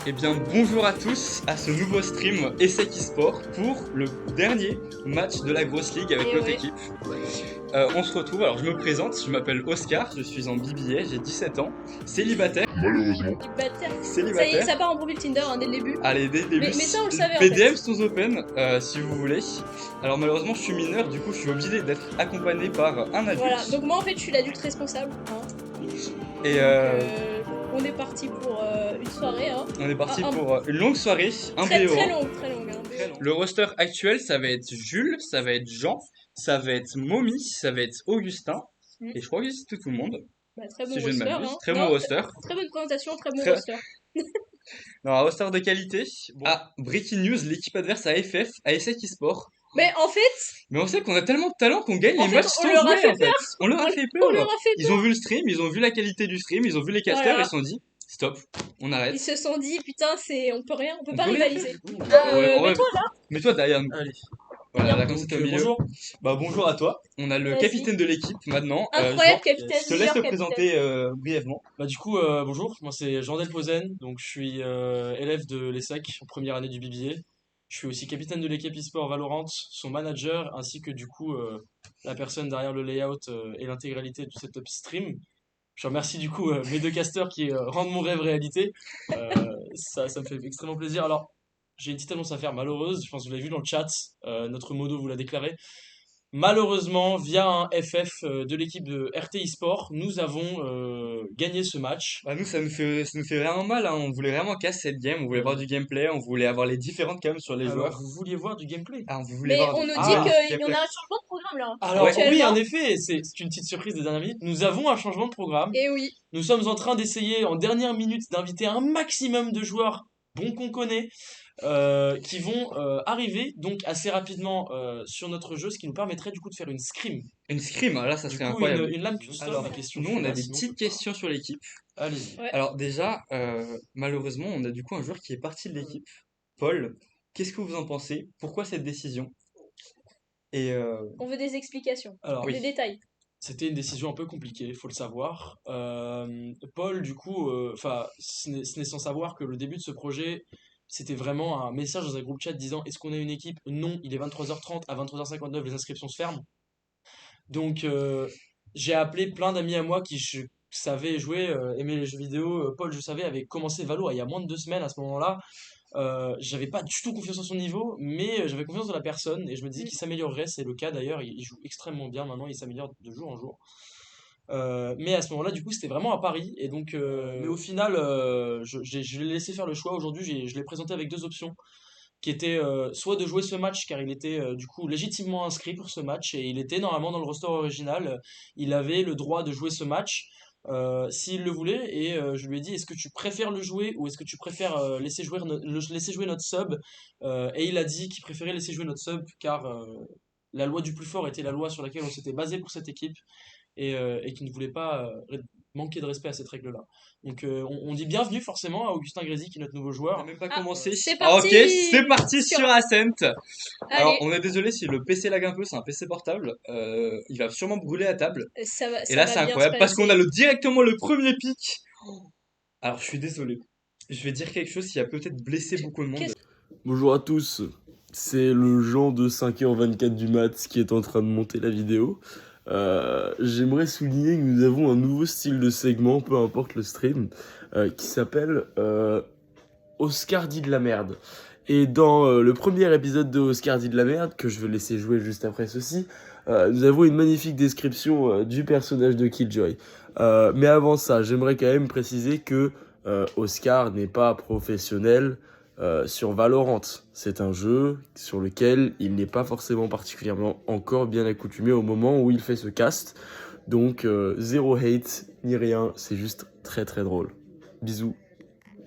Eh bien, bonjour à tous à ce nouveau stream Essek eSport pour le dernier match de la grosse ligue avec Et notre ouais. équipe. On se retrouve, alors je me présente, je m'appelle Oscar, je suis en BBA, j'ai 17 ans, célibataire, malheureusement. Célibataire. Ça y est, Célibataire. ça part en profil Tinder dès le début. Allez, dès le début, Mais ça, on le savait en PDM fait. sous open, si vous voulez. Alors malheureusement, je suis mineur, du coup, je suis obligé d'être accompagné par un adulte. Voilà, donc moi en fait, je suis l'adulte responsable. Hein. Et On est parti pour une soirée. Hein. on est parti Un- pour une longue soirée, un Très, BO1. très longue, très longue. Hein. Le roster actuel, ça va être Jules, ça va être Jean, ça va être Momi, ça va être Augustin. Mm. Et je crois que c'est tout le monde, Bah, très bon si je ne roster. m'abuse. Hein. Très bon Non, roster. Très bonne présentation, très bon Très- roster. Non, un roster de qualité. Ah, breaking news, l'équipe adverse AFF, ASEC eSport. Mais en fait, Mais on sait qu'on a tellement de talent qu'on gagne En les fait, matchs on sans leur a jouer fait en fait. On leur a fait on peur. leur a fait Ils ont vu le stream, ils ont vu la qualité du stream, ils ont vu les casters, Voilà. ils se sont dit stop, on arrête. Ils se sont dit, putain, on peut rien, on peut On pas peut rien rivaliser. faire, du coup. Mais Ouais, toi là, mets-toi derrière nous. Allez. Voilà, Bien. là comme c'était au milieu. Bonjour. Bah bonjour à toi. On a le Vas-y. capitaine de l'équipe maintenant. incroyable Jean, capitaine, je te laisse meilleur te capitaine. présenter brièvement. Bah du coup bonjour, moi c'est Jean Delpozen, donc je suis élève de l'ESSEC en première année du BBA. Je suis aussi capitaine de l'équipe eSport Valorant, son manager, ainsi que du coup la personne derrière le layout et l'intégralité du setup stream. Je remercie du coup mes deux casters qui rendent mon rêve réalité. Ça me fait extrêmement plaisir. Alors j'ai une petite annonce à faire malheureuse, je pense que vous l'avez vu dans le chat, notre modo vous l'a déclaré. Malheureusement, via un FF de l'équipe de RT eSport, nous avons gagné ce match. Bah nous ça nous fait vraiment mal, hein. On voulait vraiment casser cette game, on voulait voir du gameplay, on voulait avoir les différentes cams sur les Alors, joueurs. vous vouliez voir du gameplay? Ah, on voulait Mais voir on du nous dit Ah, qu'il y en a un changement de programme là. Alors oui, actuellement. en effet, c'est une petite surprise des dernières minutes. Nous avons un changement de programme. Et oui. Nous sommes en train d'essayer en dernière minute d'inviter un maximum de joueurs bons qu'on connaît qui vont arriver donc assez rapidement sur notre jeu, ce qui nous permettrait du coup de faire une scrim. Une scrim, là ça Du serait coup, incroyable. une lame custom. Alors, ma question nous on a finale, des sinon. petites questions sur l'équipe. Allez-y. Ouais. Alors déjà, malheureusement, on a du coup un joueur qui est parti de l'équipe. Paul, qu'est-ce que vous en pensez? Pourquoi cette décision? Et On veut des explications, Alors, Oui. des détails. c'était une décision un peu compliquée, faut le savoir. Paul, du coup, ce n'est sans savoir que le début de ce projet, c'était vraiment un message dans un groupe chat disant est-ce qu'on a une équipe? Non, il est 23h30, à 23h59, les inscriptions se ferment. Donc, j'ai appelé plein d'amis à moi qui savaient jouer, aimaient les jeux vidéo. Paul, je savais, avait commencé Valo il y a moins de 2 semaines à ce moment-là. J'avais pas du tout confiance en son niveau, mais j'avais confiance dans la personne et je me disais qu'il s'améliorerait. C'est le cas d'ailleurs, il joue extrêmement bien maintenant, il s'améliore de jour en jour. Mais à ce moment-là, du coup, c'était vraiment à Paris. Et donc, mais au final, je l'ai laissé faire le choix. Aujourd'hui, je l'ai présenté avec deux options qui étaient soit de jouer ce match car il était du coup légitimement inscrit pour ce match et il était normalement dans le roster original. Il avait le droit de jouer ce match s'il le voulait et je lui ai dit est-ce que tu préfères le jouer ou est-ce que tu préfères laisser jouer notre sub. Et il a dit qu'il préférait laisser jouer notre sub car la loi du plus fort était la loi sur laquelle on s'était basé pour cette équipe et qui ne voulait pas manquer de respect à cette règle-là. Donc on dit bienvenue forcément à Augustin Grézy qui est notre nouveau on joueur. n'a même pas Ah, commencé. c'est Ah, parti. ok, c'est parti sur Ascent. Alors, Allez, on est désolé si le PC lag un peu, c'est un PC portable. Il va sûrement brûler à table. ça va, Et ça là, va c'est bien incroyable se parce qu'on a passer. directement le premier pic. Alors, je suis désolé. Je vais dire quelque chose qui a peut-être blessé beaucoup de monde. Qu'est-ce- Bonjour à tous, c'est le Jean de 5h24 du mat qui est en train de monter la vidéo. J'aimerais souligner que nous avons un nouveau style de segment, peu importe le stream, qui s'appelle Oscar dit de la merde. Et dans le premier épisode de Oscar dit de la merde, que je vais laisser jouer juste après ceci, nous avons une magnifique description du personnage de Killjoy. Mais avant ça, j'aimerais quand même préciser que Oscar n'est pas professionnel sur Valorant. C'est un jeu sur lequel il n'est pas forcément particulièrement encore bien accoutumé au moment où il fait ce cast. Donc zéro hate ni rien, c'est juste très très drôle. Bisous.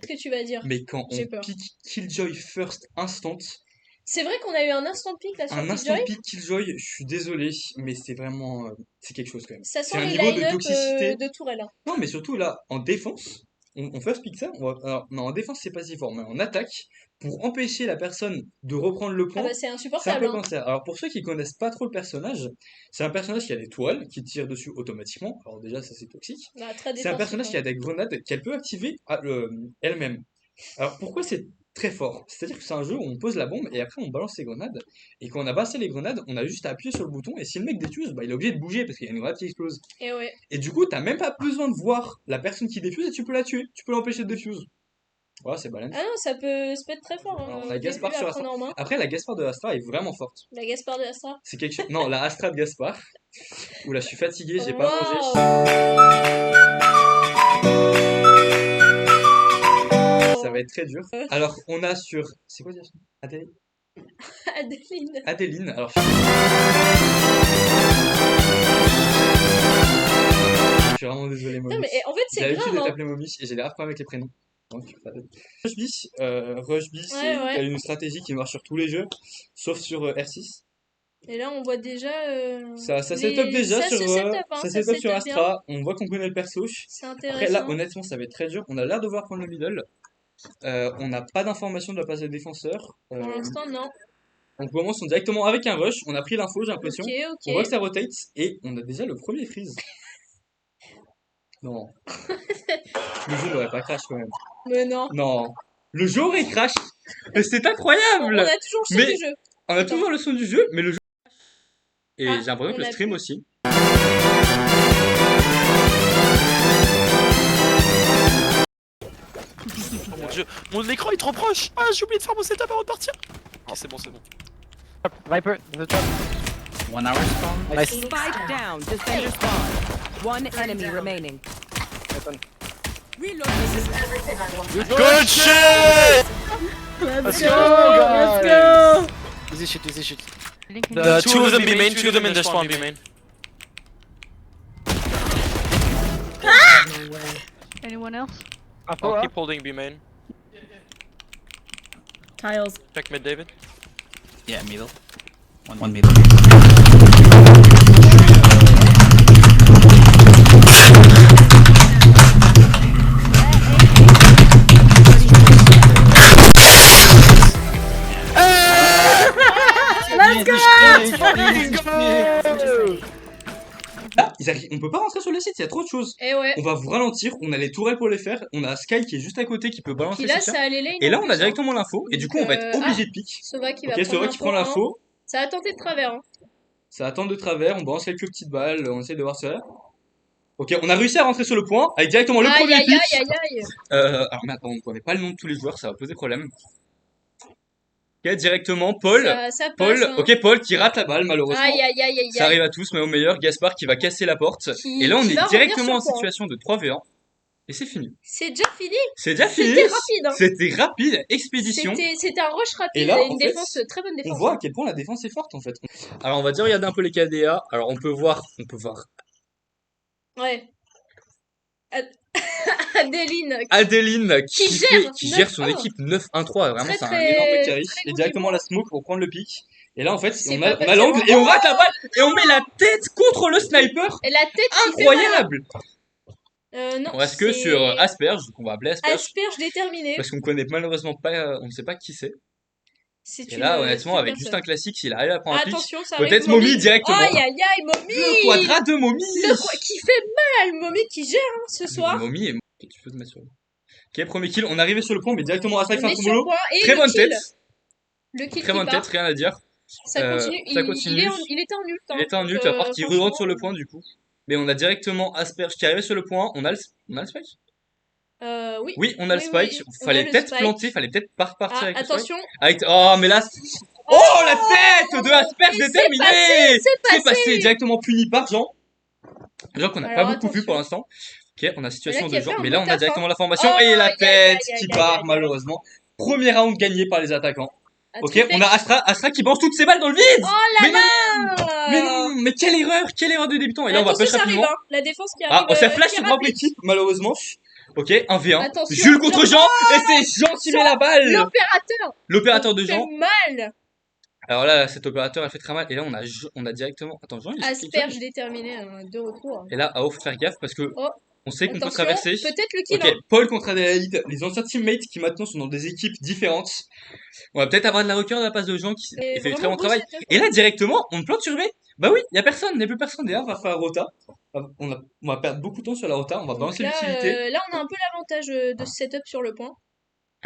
que tu vas dire? Mais quand J'ai on peur. pique Killjoy first instant, C'est vrai qu'on a eu un instant pic là sur un instant Killjoy. pick Killjoy, je suis désolé, mais c'est vraiment. C'est quelque chose quand même. Ça C'est sent un les niveau de line-up toxicité. de Tourelle. Hein. Non, mais surtout là, en défense, on first pick ça. Alors, non, en défense, c'est pas si fort, mais en attaque, pour empêcher la personne de reprendre le Ah point, bah c'est c'est un insupportable. peu Hein. cancer. Alors, pour ceux qui connaissent pas trop le personnage, c'est un personnage qui a des toiles qui tirent dessus automatiquement. Alors, déjà, ça c'est toxique. Bah, très C'est un défensif. personnage qui Hein. a des grenades qu'elle peut activer elle-même. Alors pourquoi c'est très fort? C'est-à-dire que c'est un jeu où on pose la bombe et après on balance les grenades. Et quand on a balancé les grenades, on a juste à appuyer sur le bouton et si le mec défuse, bah il est obligé de bouger parce qu'il y a une grenade qui explose. Et ouais. Et du coup, t'as même pas besoin de voir la personne qui défuse et tu peux la tuer. Tu peux l'empêcher de défuse. Voilà, c'est balance. Ah non, ça peut être très fort. Alors, Hein. on a Au Gaspard début, sur à Astra. prendre en main. Après, la Gaspard de Astra est vraiment forte. La Gaspard de Astra. C'est quelque chose. Non, la Astra de Gaspard. Oula, je suis fatigué, j'ai pas mangé. Ça va être très dur. Alors, on a sur. C'est quoi déjà? Adéline? Adeline. Adéline. Alors, je suis vraiment désolé, Mommy. Non, mais en fait, J'ai c'est l'habitude de grave. Hein. t'appeler Mommy et j'ai des rares problèmes avec les prénoms. Donc, Rushby, Ouais, qui a ouais. une stratégie qui marche sur tous les jeux, sauf sur R6. Et là, on voit déjà. Ça setup déjà ça sur, se setup, hein, ça ça setup sur setup bien. Astra. On voit qu'on connaît le perso. C'est Après, là, intéressant. honnêtement, ça va être très dur. On a l'air de voir prendre le middle. On n'a pas d'informations de la place des défenseurs. Pour l'instant, non. On commence directement avec un rush. On a pris l'info, j'ai l'impression. Ok, On voit que ok. ça rotate et on a déjà le premier freeze. Non. Le jeu n'aurait pas crash quand même. Mais non. Non. Le jeu aurait crash. Mais c'est On incroyable. a toujours le son Mais- du jeu. On a toujours le son du jeu, mais le jeu. Et Ah, j'ai l'impression que on le a stream pu. aussi. Oh mon dieu, mon écran est trop proche. Ah, j'ai oublié de faire mon setup avant de partir. Ah, c'est bon, c'est bon. Viper, the trap. 1 hour spawn. Nice. Spike down, defender spawn. One enemy remaining. Good shit! Let's go, guys. Easy shit, easy shit. The two of them be main, two of them in the spawn be main. Anyone else? Info, I'll keep holding B main. Tiles. Check mid, David. Yeah, middle. One middle. Let's go! Là, on peut pas rentrer sur le site, il y a trop de choses. Et ouais. On va vous ralentir, on a les tourelles pour les faire, on a Sky qui est juste à côté qui peut balancer Puis là, ses tirs. ça allait lane. Et là, en on plus, a hein. directement l'info, et du coup, on va être Donc, obligé de pique. Sova qui va Ok, prendre Sova qui prend hein. l'info, Ça a tenté de travers. Hein. ça attend de travers, on balance quelques petites balles, on essaie de voir ça. Ok, on a réussi à rentrer sur le point, avec directement le Aïe, premier aïe, pick. aïe, aïe, aïe. Alors maintenant, on connaît pas le nom de tous les joueurs, ça va poser problème. Ok, directement, Paul. Ça passe. Paul, Hein. ok, Paul qui rate la balle, malheureusement. Aïe, aïe, aïe, aïe. Ça arrive à tous, mais au meilleur, Gaspard qui va casser la porte. Qui- Et là, on qui est va revenir directement en sur point. situation de 3v1. Et c'est fini. C'est déjà fini. C'est déjà fini. C'était rapide. Hein. C'était rapide, expédition. C'était un rush rapide Et là, une en fait, défense, très bonne On défense. voit à quel point la défense est forte en fait. Alors on va dire regarder un peu les KDA. Alors on peut voir Ouais. Adeline. Adeline Qui gère qui gère son 9-1. équipe 9-1-3. Vraiment Très, c'est un très- énorme carry. très Et bon directement niveau. la smoke pour prendre le pic. Et là en fait C'est on pas a passé l'angle avant. et on rate la balle et on met la tête contre le sniper. Et la tête qui fait mal. Incroyable. Non, On reste que c'est sur Asperge, donc on va appeler Asperge. Asperge déterminé. Parce qu'on connaît malheureusement pas, on ne sait pas qui c'est. C'est Et une- là honnêtement c'est une avec juste personne. un classique, s'il arrive à prendre un pic, Attention, ça peut-être arrive. Mommy directement. Aïe, aïe, aïe, Mommy. Le quadrat de Mommy. Qui fait mal, Mommy qui gère hein, ce soir. Mommy et tu peux te mettre sur le. Ok, premier kill, on est arrivé sur le pont, mais directement à 5 On fin est son sur boulot. point et Très le bonne kill. tête, Le kill très qui bonne part. tête, rien à dire. Ça continue. ça continue. Il était en nul. Il était en nul, tu vas voir qu'il re-rentre sur le point du coup. Mais on a directement Asperge qui arrive sur le point, on a le spike. Oui. Oui, on a le Oui, spike. oui, on a Fallait le peut-être spike. planter, fallait peut-être pas repartir Ah, avec le spike. attention. Oh, mais là. Oh, la tête de Asperge Mais c'est déterminée! C'est passé. Directement puni par Jean. Jean qu'on n'a pas Alors, beaucoup vu attention. pour l'instant. Ok, on a situation Il y a de fait Jean. un Mais bon là, on a taf, directement hein. l'information Oh, et la aïe, tête aïe, qui aïe, part, aïe, aïe. malheureusement. Premier round gagné par les attaquants. Un Ok, triplé. on a Astra qui balance toutes ses balles dans le vide! Oh là Mais là. Mais non, mais quelle erreur de débutant. Et là, on va Attention, push ça arrive, rapidement. hein. La défense qui Ah, arrive. on s'est flash qui sur est propre rapide. équipe, malheureusement. Ok, 1v1. Attention, Jules contre Jean. Jean, et c'est Jean qui met la balle. L'opérateur. L'opérateur de fait Jean. mal. Alors là, cet opérateur, elle fait très mal. Et là, on a directement. Attends, Jean, il est sur Asperge déterminé, de retour. Et là, à faut faire gaffe parce que Oh. on sait qu'on peut Attention, traverser. peut-être le kill. Ok, hein. Paul contre Adélaïde, les anciens teammates qui maintenant sont dans des équipes différentes. On va peut-être avoir de la recœur de la passe de Jean qui Et fait du très vraiment bon travail. setup. Et là, directement, on plante sur B. Bah oui, y a personne, y a plus personne. D'ailleurs, on va faire rota. On va perdre beaucoup de temps sur la rota, on va Donc balancer là, l'utilité. là, on a un peu l'avantage de ce setup sur le point.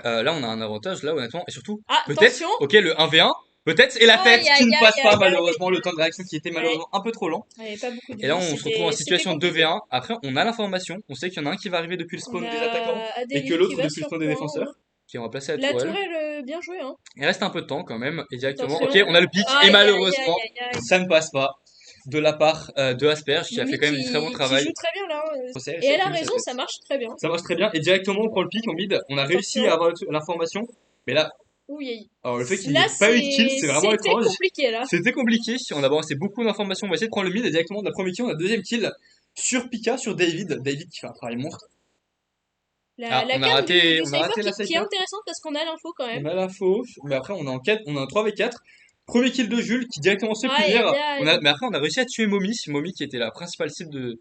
Là, on a un avantage, là, honnêtement. Et surtout, Ah, peut-être, attention. ok, le 1v1, peut-être, et la tête Aïe, qui ne aïe, passe aïe, pas, aïe, malheureusement, le temps de réaction qui était malheureusement un peu trop lent. Il n'y avait pas beaucoup de Et là, vie, on se retrouve en c'était situation compliqué. 2v1. Après, on a l'information. On sait qu'il y en a un qui va arriver depuis le On spawn des attaquants a et que Adélie qui l'autre va depuis le sur spawn des point. défenseurs. Qui on va placer la La tourelle. tourelle, bien joué, hein. Il reste un peu de temps quand même. Et directement, ok, Attention. on a le pic. Aïe, Et aïe, malheureusement, aïe, aïe, aïe. ça ne passe pas. De la part de Asperge, qui a fait quand même du très bon Qui travail. joue très bien là. Procès, Et elle a qui met sa raison, tête. ça marche très bien. Ça marche très bien. Et directement, on prend le pic en mid. On a réussi Attention. à avoir l'information. Mais là, Oui. alors le fait qu'il n'y ait Là, pas eu de kill, c'est vraiment c'était étrange. compliqué là. C'était compliqué. On a balancé beaucoup d'informations. On va essayer de prendre le mid. Et directement, de la première kill, on a deuxième kill sur Pika, sur David. David qui fait un travail monstre. La on a cam raté- du on a Cypher raté la qui est Cypher. intéressante parce qu'on a l'info quand même. On a l'info. Mais après, on est en 4, on a un 3v4. Premier kill de Jules qui directement se Aïe, plusieurs. aïe, aïe. Mais après, on a réussi à tuer Momi. Momi qui était la principale cible de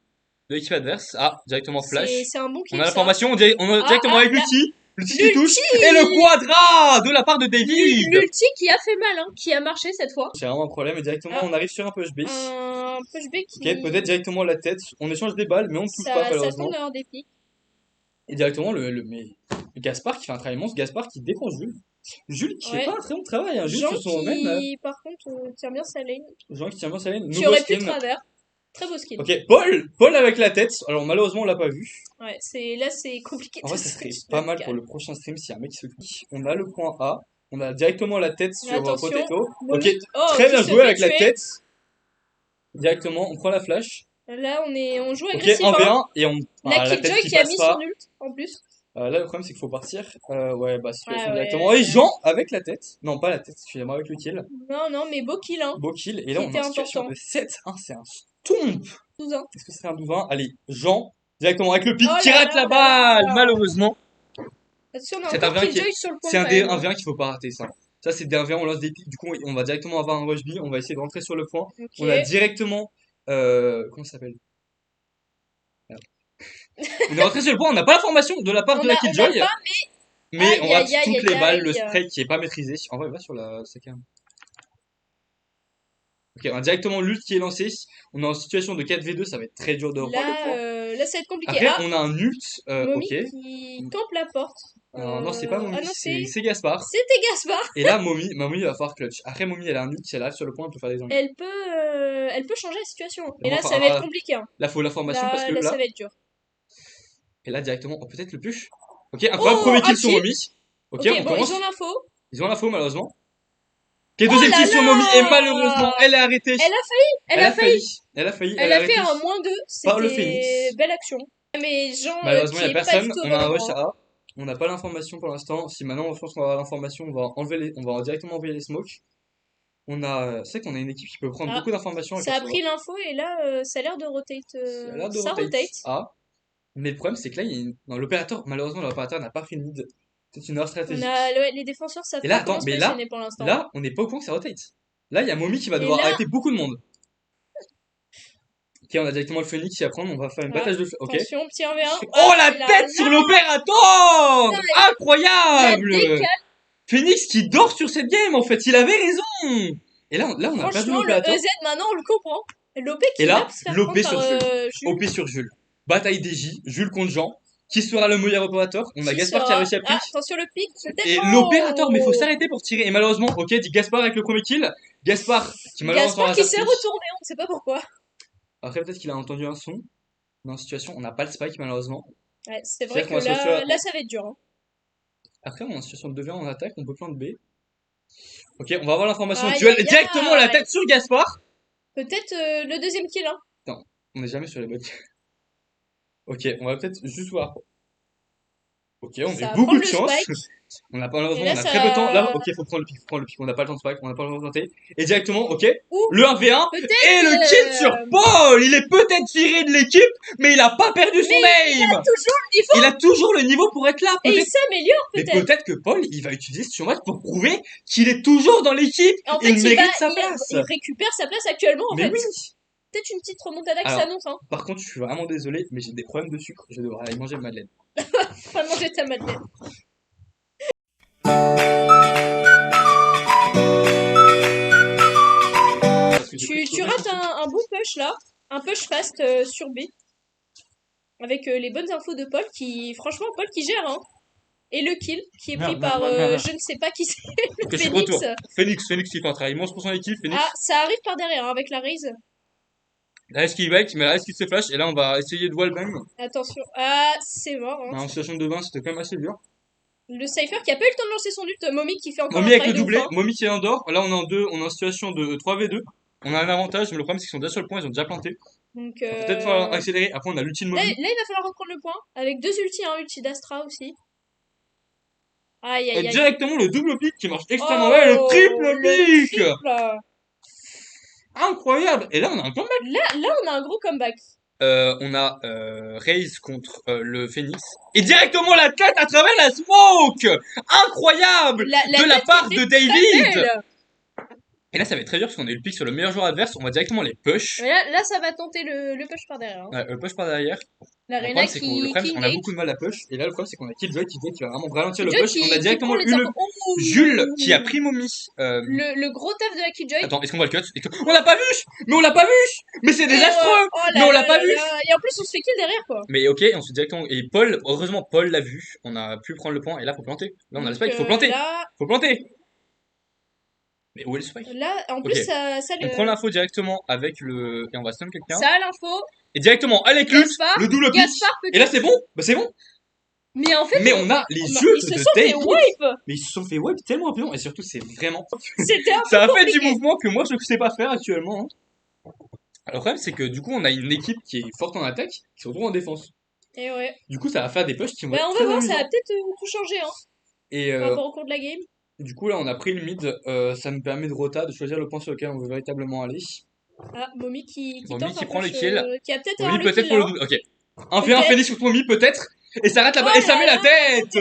l'équipe adverse. Ah, directement flash. C'est un bon On kill a ça. l'information, on a directement avec là. l'ulti. L'ulti qui L'ulti. touche. Et le quadra de la part de David. L'ulti qui a fait mal, hein, qui a marché cette fois. C'est vraiment un problème. Et directement, Ah. on arrive sur un push B. Un pushback qui. Ok, peut-être directement la tête. On échange des balles, mais on ne touche pas Ça malheureusement. tombe d'avoir des pics. Et directement, mais Gaspard qui fait un travail monstre. Gaspard qui défend Jules. Jules qui fait Ouais. pas un très bon travail. Hein. Jules Jean sur son main. qui, par contre, tient bien sa lane. Jean qui tient bien sa lane. Qui Nouveau aurait pu skin. travers. Très beau skin. Ok, Paul avec la tête. Alors malheureusement, on l'a pas vu. Ouais, là c'est compliqué. En vrai, ça serait pas mal pour le prochain stream si un mec se clique. On a le point A. On a directement la tête sur Attention. Potato. Ok, Oh, très qui bien se joué fait avec la tuer. tête. Directement, on prend la flash. Là, on joue Ok, agressif. 1v1 et on. La la tête Killjoy qui qui a passe mis pas. son ult en plus. Là, le problème, c'est qu'il faut partir. Ouais, bah, situation Ouais, directement. ouais. Et Jean avec la tête. Non, pas la tête, excusez-moi, avec le kill. Non, mais beau kill, hein. Beau kill. Et là, Qui on était a une situation important. de 7-1. C'est un stomp. 12 ans. Est-ce que ce serait un 12-1? Allez, Jean, directement avec le pic Oh qui là rate là la là là balle, là. malheureusement. Attention, on a C'est un encore 20 qui Killjoy sur le point. C'est un quand des même. 1v1 qu'il faut pas rater, ça. Ça, c'est des 1v1, on lance des pics. Du coup, on va directement avoir un rush B. On va essayer de rentrer sur le point. Ok. On a directement. Comment ça s'appelle? Merde. On est rentré sur le point. On n'a pas l'information de la part de la on a Killjoy. pas, Mais Aïe, on rate aïe, aïe, toutes aïe, les balles. Le aïe. spray qui est pas maîtrisé. En vrai, va sur la. C'est quand même. Ok, on a directement l'ult qui est lancé. On est en situation de 4v2. Ça va être très dur de reprendre le point. là, ça va être compliqué. Après, Ah, on a un ult. Momi Ok. qui campe la porte. Non, c'est pas Momi. Ah non, c'est Gaspard. C'était Gaspard. Et là, Momi va falloir clutch. Après, Momi, elle a un ult. Si elle arrive sur le point, elle peut faire des angles. Elle peut changer la situation. Et là, Enfin, ça va être compliqué. Hein. Là, faut l'information parce que Là, là. ça va être dur. Et là, directement, oh, peut-être le push. Ok, incroyable, Oh, premier kill un sur kill. Momi. Ok, Ok, on bon, commence. ils ont l'info. Ils ont l'info, malheureusement. Ok, deuxième là kill sur là. Momi. Et malheureusement, elle est arrêtée. Elle a failli. Elle a failli. Elle est a fait arrêtée. un -2. Par le C'était Phoenix. belle action. Mais Jean, Malheureusement, qui il n'y a est pas personne. du tout au On a un bon rush endroit. A. On n'a pas l'information pour l'instant. Si maintenant, je pense qu'on va avoir l'information, on va directement envoyer les smokes. C'est qu'on a une équipe qui peut prendre Ah, beaucoup d'informations. et Ça a percevoir. pris l'info et là, ça a l'air de rotate. Ça a l'air de Ça rotate rotate. A. Mais le problème, c'est que là, non, l'opérateur, malheureusement, l'opérateur n'a pas pris le mid. C'est une erreur On stratégique. a les défenseurs savent Et là, pas comment attends, se mais là, positionner pour l'instant. Là, on n'est pas au courant que ça rotate. Là, il y a Momi qui va Et devoir là- arrêter beaucoup de monde. Ok, on a directement le Phoenix qui va prendre. On va faire une Ah, bataille de. Ok. Attention, petit 1v1. Oh, la là tête là. sur l'opérateur! Putain, Incroyable! la décale. Phoenix qui dort sur cette game, en fait. Il avait raison! Et là, on a perdu Franchement, le l'opérateur. EZ, maintenant, on le comprend. L'OP qui Et là, va se faire l'OP prendre sur par, Jules. Jules. OP sur Jules. Bataille DJ, Jules contre Jean. Qui sera le meilleur opérateur? On a Qui Gaspard qui a sera- réussi à pique. Ah, attention le pic, peut-être. Et Oh. l'opérateur, mais faut s'arrêter pour tirer. Et malheureusement, ok, dit Gaspard avec le premier kill. Gaspard qui malheureusement Gaspard qui a s'est sa retourné, on ne sait pas pourquoi. Après, peut-être qu'il a entendu un son. On est en situation, on n'a pas le spike malheureusement. Ouais, c'est vrai C'est-à-dire que qu'on va se là, faire- là, ça va être dur. Hein. Après, on est en situation de 2v1 en attaque, on peut plan de B. Ok, on va avoir l'information Aïe, duel aïe, directement la aïe. tête sur Gaspard. Peut-être le deuxième kill. Hein. On n'est jamais sur les bonnes. Ok, on va peut-être juste voir. Ok, on Ça a va beaucoup prendre de le chance. spike. On a pas malheureusement, Et là, on a ça- très peu de temps. Là, ok, faut prendre le pic, On n'a pas le temps de spike, on n'a pas le temps de tenter. Et directement, ok, Ouh. le 1v1. Peut-être. Et le kill sur Paul. Il est peut-être viré de l'équipe, mais il a pas perdu son aim. Toujours le niveau. Il a toujours le niveau pour être là. Et il Peut-être s'améliore mais peut-être. peut-être que Paul, il va utiliser ce match pour prouver qu'il est toujours dans l'équipe. En fait, Il mérite va- sa il- place. Il récupère sa place actuellement en Mais fait. oui. Peut-être une petite remontada qui Alors, s'annonce. Hein. Par contre, je suis vraiment désolé, mais j'ai des problèmes de sucre. Je devrais aller manger ma madeleine. Pas manger ta madeleine. Parce que j'ai pris Tu trop rates de un bon push là. Un push fast sur B. Avec les bonnes infos de Paul qui. Franchement, Paul qui gère. Hein. Et le kill qui est Merde, pris par merde, merde, merde. je ne sais pas qui c'est, le Ok, je suis de Phoenix. retour. Phoenix qui fait un travail immense pour son équipe. Phoenix. Ah, ça arrive par derrière hein, avec la raise. La S qui back, mais la S qui se flash. Et là, on va essayer de wallbang. Attention. Ah, c'est mort. Hein. En situation de 20, c'était quand même assez dur. Le Cypher qui a pas eu le temps de lancer son ult. Momi qui fait encore Momi un avec le travail de doublé. ouf, hein. Momi qui est en dehors. Là, on est en 2. On est en situation de 3v2. On a un avantage, mais le problème, c'est qu'ils sont déjà sur le point. Ils ont déjà planté. Donc, On va peut-être falloir accélérer. Après, on a l'ulti de là, Momi. il va falloir reprendre le point. Avec 2 ultis, hein, ulti d'Astra aussi. Aïe, aïe, Et aïe. directement le double pick qui marche extrêmement Oh, bien. Le triple le pick. triple. Incroyable. Et là, on a un comeback. Là, on a un gros comeback. On a Raze contre le Phoenix. Et directement la tête à travers la smoke. Incroyable. De la tête part était de très David. belle. Et là, ça va être très dur parce qu'on a eu le pick sur le meilleur joueur adverse. On va directement les push. Mais là, ça va tenter le push par derrière. Hein. Ouais, le push par derrière. Le L'Arena problème, c'est qu'on le problème, c'est qu'on a beaucoup de mal à push. Et là, le problème, c'est qu'on a Killjoy qui va vraiment ralentir le push. On a directement eu le Jules qui a pris Momi. Le gros taf de la Killjoy. Attends, est-ce qu'on voit le cut? On l'a pas vu! Mais on l'a pas vu! Mais c'est désastreux! Oh là Mais on l'a là pas là vu! là. Et en plus, on se fait kill derrière, quoi. Mais ok, on se fait directement. Et Paul, heureusement, Paul l'a vu. On a pu prendre le point. Et là, faut planter. Là, on a le spike. Faut planter. Là, Faut planter. Mais où est le spike? en plus, Ok. ça On prend l'info directement avec le. Et on va stun quelqu'un. Ça a l'info. Et directement avec l'ult, Gaspard, le double pick. Gaspard peut Et là, c'est bon. Bah, c'est bon. Mais en fait, Mais on a les ils yeux se de sont fait David. wipe. Mais ils se sont fait wipe tellement rapidement. Et surtout, c'est vraiment. C'était un peu Ça a fait compliqué. du mouvement que moi, je ne sais pas faire actuellement. Hein. Alors, le problème, c'est que du coup, on a une équipe qui est forte en attaque, qui se retrouve en défense. Et ouais. Du coup, ça va faire des pushs qui vont Bah, être on va très voir, ça amusants. va peut-être tout changer, hein, Et par rapport au cours de la game. du coup, là, on a pris le mid. Ça nous permet de rota, de choisir le point sur lequel on veut véritablement aller. Ah, Momi qui Momi tente qui un prend le push, kill. qui a peut-être Momi un le peut-être kill pour le là. double. Ok. Un v 1 Peut-être. Phoenix contre Momi, peut-être. Et ça rate là-bas. Oh Et ça là met la là, tête.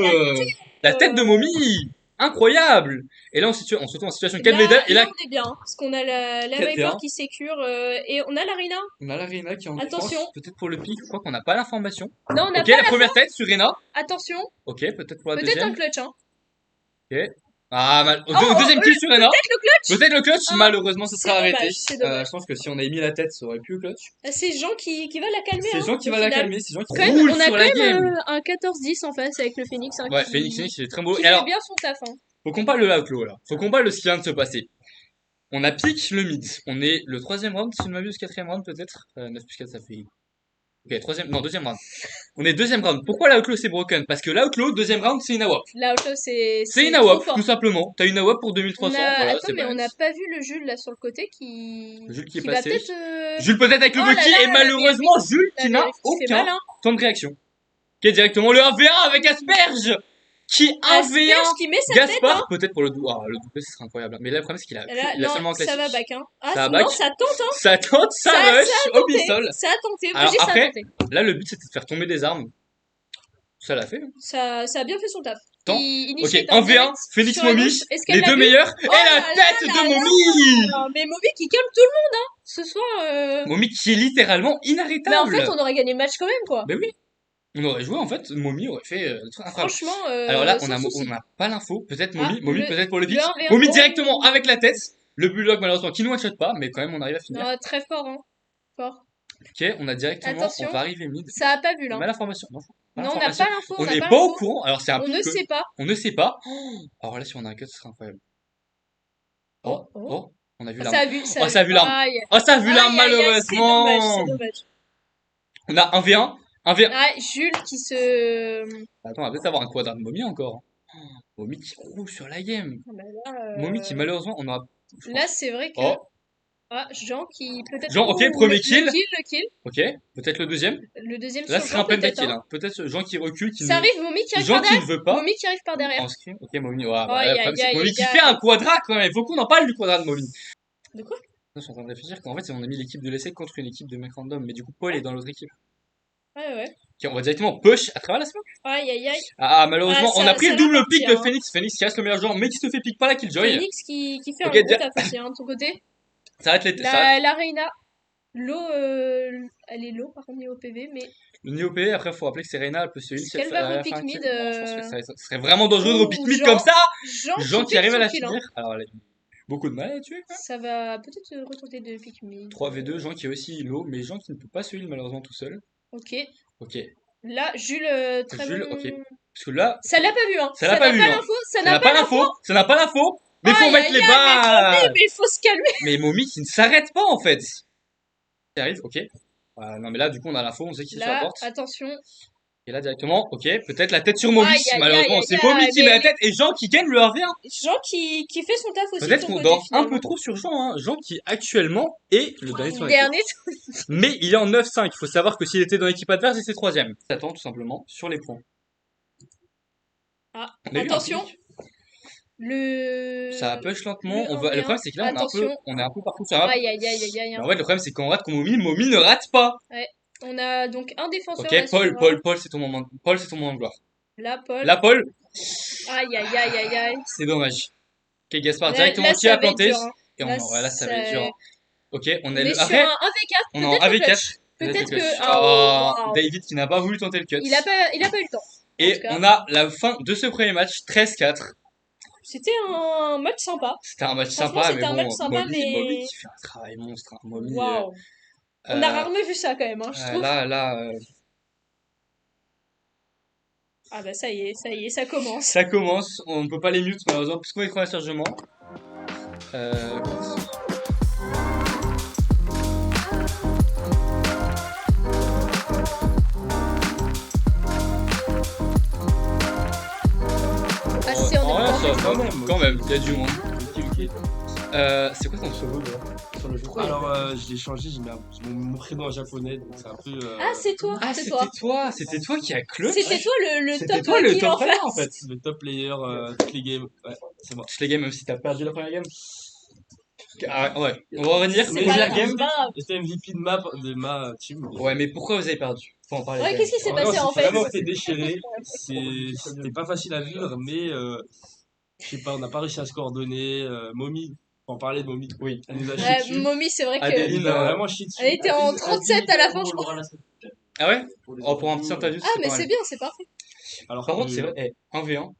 La tête de Euh. Momi. Incroyable. Et là, on se retrouve en situation 4v2. Là, Et là, on est bien, parce qu'on a la 4v1. Viper qui sécure, et on a l'Arena. on a la Reyna qui est en Attention. défense. Peut-être pour le pick. Je crois qu'on n'a pas l'information. Non, on n'a Ok, pas la première tête sur Reyna. Attention, Ok, peut-être pour la peut-être un deuxième. clutch, hein. Ah, mal. Oh, Deuxième kill sur Reyna. Peut-être le clutch. Peut-être le clutch, Ah, malheureusement, ce c'est sera dommage, arrêté. c'est dommage. Je pense que si on avait mis la tête, ça aurait pu le clutch. C'est Jean qui va la calmer, C'est hein, Jean qui au va la final. calmer, c'est Jean qui Quand même, roule on a sur quand la même game. un 14-10 en face avec le Phoenix, hein, Ouais, qui, Phoenix, il est très beau. qui Et fait alors, bien son taf, hein. faut qu'on parle de l'outlaw là. Faut qu'on parle de ce qui vient de se passer. On a pick le mid. On est le troisième round, si je ne m'abuse, quatrième round peut-être. 9 plus 4, ça fait. Ok, deuxième round. On est deuxième round. Pourquoi l'outlaw c'est broken? Parce que l'outlaw, deuxième round, c'est une AWP. L'outlaw, c'est C'est une trop AWP, fort. tout simplement. T'as une AWP pour On 2300. a... Voilà, Attends, c'est mais on n'a balance. pas vu le Jules là sur le côté qui Jules qui est va passé. peut-être Jules peut-être avec le Oh là Bucky là, et la malheureusement Jules la qui n'a VF qui fait mal, aucun hein. temps de réaction. Qui est directement le 1v1 avec Asperge qui 1v1 Asperge qui met sa tête, Gaspard hein. peut-être pour le double. Ah, le double ce serait incroyable. Mais là le problème c'est qu'il a, Là, il a non, seulement un ça classique. va back, hein. Ah, Ça va non, back. ça tente, hein. Ça tente, ça Ça rush a au tenté. pistol. Ça a tenté. Moi, Alors je dis ça a après, tenté. là le but c'était de faire tomber des armes. Ça l'a fait. Hein. Ça a bien fait son taf. Tant. Il Ok, initiate 1v1, direct Phoenix sur la Momi, gauche. Est-ce qu'elle les l'a deux vu meilleurs, Oh et la là tête là de là Momi là. Mais Momi qui calme tout le monde, hein. Ce soir, Momi qui est littéralement inarrêtable. Mais en fait, on aurait gagné le match quand même, quoi. Ben oui. On aurait joué en fait, Momi aurait fait le truc incroyable. Franchement, Alors là, sans souci. on n'a pas l'info. Peut-être Ah, Momi peut-être pour le le pitch. 1v1. Momi Oh. directement avec la tête. Le bulldog malheureusement qui ne one-shot pas, mais quand même on arrive à finir. Ah, très fort, hein. Fort. Ok, on a directement, Attention. on va arriver mid. Ça a pas vu, là. On a l'information. Non, Non, on n'a pas l'info. On n'a n'est pas pas au l'info. courant. Alors c'est un On peu ne que- sait pas. On ne sait pas. Alors là, si on a un cut, ce serait incroyable. Oh, Oh, oh, on a vu Ça l'arme. a vu, Oh, ça a vu l'arme. Aïe. Oh, ça a vu l'arme Aïe, aïe, aïe, c'est dommage, malheureusement. c'est dommage. On a 1v1. 1v1. Ah, Jules qui se... Attends, on va peut-être avoir un quadrat de Momi encore. Momi qui roule sur la game. Ah bah là, Momi qui malheureusement, on aura. Là, c'est vrai que... Oh, Ah, Jean qui peut-être... Jean, ok, Ouh, premier le kill. Le kill. ok. Peut-être le deuxième. Le deuxième Là, sur ce serait un Jean, plein peut-être, kill. hein. Hein. Peut-être Jean qui recule, qui Ça ne. arrive, Momi qui arrive Jean par qui derrière. ne veut pas. Momi qui arrive par derrière. En screen. Ok, Momi. Ouais, bah, Aïe, le problème, aïe, c'est que aïe, Momi qui aïe. fait un quadrat quand même. Faut qu'on en parle du quadrat de Momi. De quoi? Je suis en train de réfléchir qu'en fait, on a mis l'équipe de l'essai contre une équipe de mecs random. Mais du coup, Paul est dans l'autre équipe. Ouais, ouais. Ok, on va directement push à travers la smoke. Aïe, aïe, aïe. Ah, malheureusement, Ah, on ça- a pris ça le va double partir, pick de hein. Phoenix. Phoenix qui reste le meilleur joueur, mais qui se fait pick par la Killjoy. Phoenix qui fait Ok, un gros taf aussi, hein, de ton côté. Ça arrête les. ça arrête La Reina. L'eau, elle est low par contre niveau PV, mais le Neo PV, après, faut rappeler que c'est Reyna, elle peut se heal. Est-ce qu'elle va repick faire un mid, kill. Non, je pense que ce serait vraiment dangereux de Ouh, repick mid Jean. comme ça. Jean Qui arrive à la pique son kill, finir. Alors, elle a eu beaucoup de mal à la tuer. Quoi. Ça va peut-être retenter de pick mid. 3v2, Jean qui est aussi low, mais Jean qui ne peut pas se heal malheureusement tout seul. Ok. Ok. Là, Jules, très Jules, bon. ok. Parce que là, Ça l'a pas vu, hein. Ça l'a pas vu, hein. l'info, ça ça n'a n'a pas pas l'info, ça n'a pas l'info. Mais faut Aïe, mettre aïe, les aïe, balles. mais il faut se calmer. Mais Momi qui ne s'arrête pas en fait. Qui arrive, ok. Non mais là du coup on a l'info, on sait qui c'est sur la Là, porte. attention. Et là directement, ok, peut-être la tête sur Momi. Aïe, aïe, Malheureusement aïe, c'est aïe, Momi qui met mais- la tête et Jean qui gagne le 1v1. Jean qui fait son taf aussi de Peut-être son qu'on côté, dort un finalement. peu trop sur Jean, hein. Jean qui actuellement est le dernier sur l'équipe. Dernier. Mais il est en 9-5, il faut savoir que s'il était dans l'équipe adverse, il était 3ème. Il s'attend tout simplement sur les points. Ah, On a eu un attention. pic. Ça Ça push lentement. Le 1v1. problème c'est que là Attention. on est un peu partout sur la map. Aïe, aïe, aïe, aïe, aïe. Mais en fait le problème c'est qu'on rate comme Momi, Momi ne rate pas. On a donc un défenseur. Ok, là sur- Paul, c'est ton moment de gloire. Là, Paul. Là, Paul, Aïe, aïe, aïe, aïe, aïe. c'est dommage. Ok, Gaspard Là, directement là, qui a ça va être planté. dur, hein. Et Là, ouais, là, ça va être dur. hein. Ok, on On est est le sur après, un 1v4. on est en peut-être le AV4. clutch. Peut-être le clutch. que- Oh, oh, wow. David qui n'a pas voulu tenter le cut. Il a pas eu le temps. en Et tout cas. on a la fin de ce premier match, 13-4. C'était un match sympa. C'était un match Franchement, sympa, c'était mais un bon, match sympa, mais- Momi qui fait un travail monstre. Hein. Momi, Waouh. On a rarement vu ça quand même, hein, je trouve. là, Ah bah ça y est, ça commence. ça commence. On ne peut pas les mute malheureusement, puisqu'on est écran de chargement. Ah si, on En est vrai, content. ça va, quand même, il y a du monde. C'est quoi ton pseudo là sur le jeu? Alors, je l'ai changé, j'ai mis mon prénom en japonais, donc c'est un peu. Ah c'est toi, Ah, c'est c'était toi qui a clutch. C'était toi le C'était top toi le kill top en fait. player en fait. le top player, toutes les games. Ouais, c'est moi. Toutes les games, même si t'as perdu la première game. Ah ouais, on va revenir. C'est Mais pas la grave, game- c'est pas grave. J'étais MVP de ma team. Ouais, mais pourquoi vous avez perdu? Faut en parler. Ouais, quand qu'est-ce même. qui s'est Vraiment, passé en c'est fait? vraiment été déchiré. C'était pas facile à vivre, mais je sais pas, on n'a pas réussi à se coordonner. Momi, pour en parler de Momi, Oui. elle nous a chié Ouais, dessus. Momi, c'est vrai que Adeline, Elle nous a vraiment chié dessus. elle était en 37 à la fin, je crois. Ah ouais? Oh, pour un petit interview, Ah, c'est mais pas c'est mal. bien, c'est parfait. Alors Par que- contre, c'est vrai, 1v1.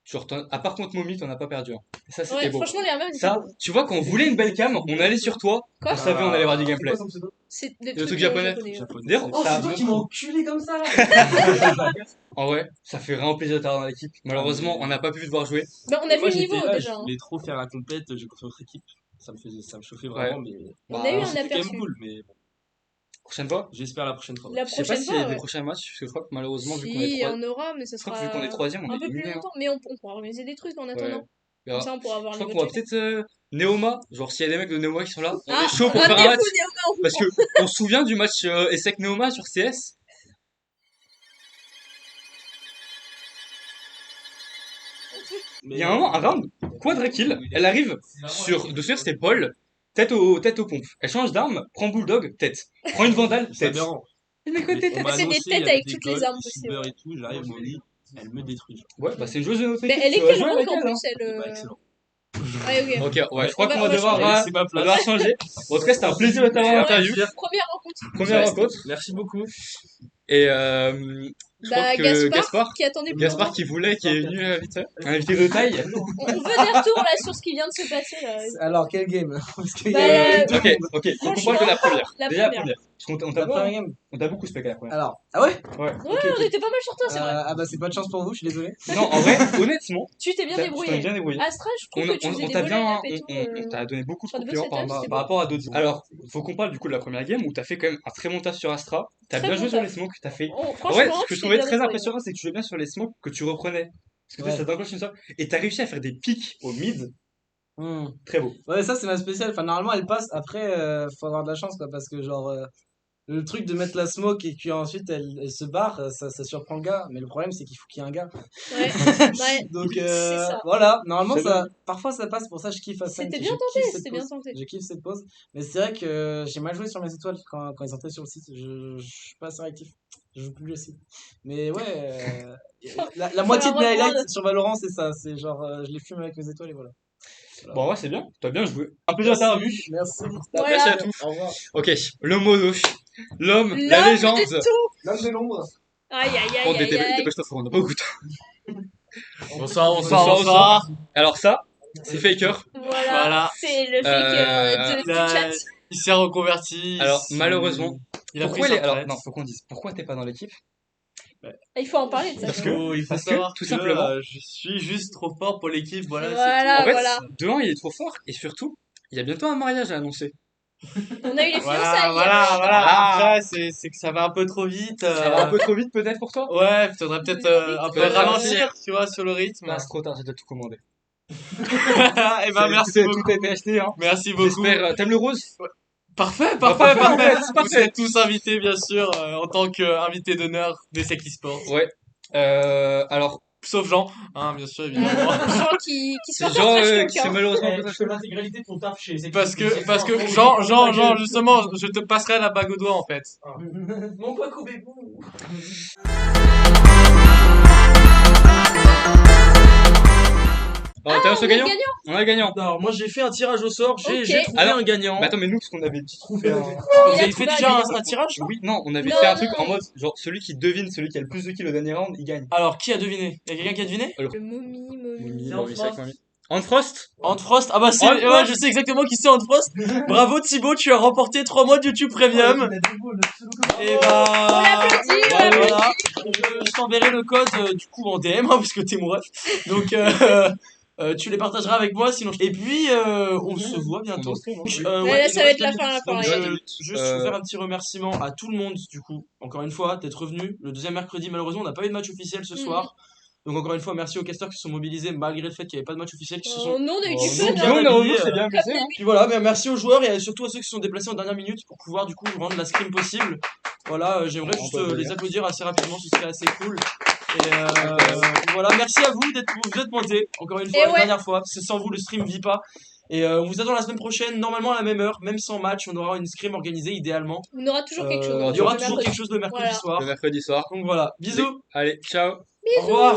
Genre, à part contre Momi, t'en as pas perdu. Hein. Et ça, c'était Ouais, beau. franchement, les mêmes. Ça, tu vois, quand on voulait une belle cam, on allait sur toi. Quoi On savait, on allait voir du gameplay. C'est des Le truc trucs japonais. japonais. D'ailleurs, Oh, ça, c'est toi qui m'as enculé comme ça. en vrai, ça fait vraiment plaisir de t'avoir dans l'équipe. Malheureusement, on n'a pas pu te voir jouer. Bah, on a vu Moi, le niveau j'étais là, déjà. je hein. voulais trop faire la complète, j'ai contre notre équipe. Ça me chauffait vraiment, mais On a eu un c'était quand aperçu. même cool. Mais bon, Prochaine fois. j'espère la prochaine fois. La Je sais pas prochaine s'il y a fois, des ouais. prochains matchs, parce que je crois que malheureusement, vu qu'on est Si, il y trois- en aura, mais ça je crois sera que vu qu'on est troisième, on un est peu plus éliminé. Hein. longtemps. Mais on pourra organiser des trucs en attendant. Ouais. Comme ça, on pourra avoir Je le crois niveau qu'on de va chat. peut-être Neoma, genre s'il y a des mecs de Neoma qui sont là, on Ah, est chaud pour faire un ramenez-vous, match. Néoma, on vous Parce que on se souvient du match ESSEC Neoma sur CS. Il y a un moment, un round, quadra kill, elle arrive sur, de souvenir c'était Paul, tête aux pompes. Elle change d'arme, prend Bulldog, tête. Prend une Vandale, C'est tête. aberrant. Et mes côtés, On tête. m'a C'est des annoncé, têtes il y avait avec des toutes les codes, armes des possibles. cyber et tout, j'arrive, Molly, elle me détruit. Genre. Ouais, bah c'est une joueuse de notre Mais équipe. elle est tu vas quel jouer rank avec en elle, hein. plus, elle. Bah, excellent. Ouais, ok. Ok, ouais, je crois On va- qu'on on va va devoir, changer. C'est ma on place. va changer. En tout cas, c'était un plaisir de t'avoir en interview. Première rencontre. Première rencontre. Merci beaucoup. Et je Bah, crois que Gaspard, qui attendait plus Gaspard longtemps. qui voulait, qui est venu vite fait. Un invité de taille. On veut des retours là sur ce qui vient de se passer là. Alors, quel game? Parce qu'il y Bah, a- Ok, faut qu'on parle de la première. La Déjà la première. première. Parce qu'on La t'a première game. on t'a beaucoup spec à la première. Alors, ah ouais? Ouais. Ouais, on était pas mal sur toi, c'est vrai. Ah bah, c'est pas de chance pour vous, je suis désolé. Non, en vrai, honnêtement, Tu t'es bien tu t'es débrouillé. bien débrouillé. Astra, je trouve que tu faisais On des t'a beaux bien, line-up et tout. on t'a donné beaucoup de Enfin, de compliments beaux setups, c'était par rapport à d'autres. Alors, faut qu'on parle du coup de la première game où t'as fait quand même un très bon taf sur Astra. T'as Très bien bon joué sur taf. les smokes, t'as fait. Oh, En vrai, franchement, ce que je tu trouvais t'es très bien débrouillé. impressionnant, c'est que tu jouais bien sur les smokes que tu reprenais. Parce que Ouais. ça t'enclenche une sorte. Et t'as réussi à faire des pics au mid. Hmm. Très beau. Ouais, ça, c'est ma spéciale. Enfin, normalement, elle passe. Après, faut avoir de la chance, quoi. Parce que, genre, le truc de mettre la smoke et qu'ensuite elle se barre, ça surprend le gars. Mais le problème, c'est qu'il faut qu'il y ait un gars. Ouais, ouais. Donc, C'est ça. voilà. Normalement, C'est ça, parfois, ça passe. Pour ça, je kiffe à 5. C'était bien tenté, c'était bien tenté. Je kiffe cette pause. Mais c'est vrai que j'ai mal joué sur mes étoiles quand ils entraient sur le site. Je suis pas assez réactif. Je joue plus le site. Mais ouais, la moitié de mes reprendre. highlights sur Valorant, c'est ça. C'est genre, je les fume avec mes étoiles et voilà. Bon, ouais, c'est bien. T'as bien joué. Un plaisir de t'avoir vu. Merci. Voilà. Merci à tous. Au revoir. Ok, le mono, l'homme, L'homme la légende. de tout. L'homme de l'ombre. Aïe, aïe, On aïe, aïe, aïe. dépêche-toi, frérot, on n'a pas beaucoup de temps. Bonsoir. Alors ça, c'est Faker. Voilà. C'est le Euh, fake du chat. Il s'est reconverti. Alors, malheureusement, il a pourquoi pris il est... sa Alors, retraite. non, faut qu'on dise, pourquoi t'es pas dans l'équipe? Il faut en parler de ça. Parce quand que- même. Il faut parce que, savoir tout que, simplement- je suis juste trop fort pour l'équipe, voilà. Voilà, En fait, voilà. de un, il est trop fort, et surtout, il y a bientôt un mariage à annoncer. On a eu les fiançailles. Voilà, il y voilà, a pas voilà. longtemps. Après, c'est que ça va un peu trop vite. Ça va un peu trop vite peut-être pour toi? Ouais, faudrait peut-être un peu Peut-être ralentir, tu vois, sur le rythme. Ah, c'est trop tard, j'ai déjà tout commandé. Eh ben, merci beaucoup. Tout a été acheté, hein. Merci beaucoup. J'espère, t'aimes le rose? Parfait, parfait, parfait. c'est parfait. Vous êtes tous invités, bien sûr, en tant qu'invités d'honneur des Seki Sports. Ouais. Alors, Sauf Jean, hein, bien sûr, évidemment. Jean qui se c'est porte Jean en trash qui s'est talk, hein. malheureusement Eh, pas je fais l'intégralité de ton taf chez les Parce équipes. que Jean, justement, je te passerai la bague au doigt, en fait. Mon quoi coupez-vous. Oh, t'as reçu on le est gagnant? gagnant. On a le gagnant. Alors, moi, j'ai fait un tirage au sort, Ok. j'ai trouvé Alors, un gagnant. Bah attends, mais nous, parce qu'on avait dit trouvé un... Vous Il a avez trouvé fait un déjà gagnant. un tirage, là Oui, non, on avait Non, fait un non, truc en non. mode, genre, celui qui devine, celui qui a le plus de kills au dernier round, il gagne. Alors, qui a deviné? Y'a quelqu'un qui a deviné? Le momie. Mimi, Ant Mimi, sac, Frost. Mimi. Ant Frost? Ant Frost, ah bah c'est, Ant ouais, Frost. je sais exactement qui c'est Ant Frost. Bravo Thibaut, tu as remporté 3 mois de YouTube Premium. Et bah, On l'applaudit, on voilà. l'applaudit. Je t'enverrai le code du coup en DM, hein, puisque t'es mon ref. Donc tu les partageras avec moi sinon. Et puis on se voit bientôt. Ouais, là, ça va être la fin, Donc, là. je veux faire un petit remerciement à tout le monde du coup, encore une fois, d'être revenu. Le deuxième mercredi, malheureusement, on n'a pas eu de match officiel ce soir. Donc encore une fois, merci aux casteurs qui se sont mobilisés malgré le fait qu'il n'y avait pas de match officiel, qui se sont... Non, on a eu Oh, du non, fun. bien hein. Non, non, habillés, c'est bien Comme amusé. d'habitude. Puis voilà, mais merci aux joueurs et surtout à ceux qui se sont déplacés en dernière minute pour pouvoir du coup rendre la scrim possible. Voilà, j'aimerais juste les applaudir assez rapidement, ce serait assez cool. Et voilà, merci à vous vous êtes montés, encore une fois, Et la ouais. dernière fois, parce que sans vous le stream vit pas. Et on vous attend la semaine prochaine, normalement à la même heure, même sans match, on aura une scrim organisée idéalement. On aura toujours quelque chose. Il y aura Le toujours mercredi. quelque chose le mercredi Voilà. soir. Le mercredi soir. Donc voilà, bisous, Allez, ciao. au revoir.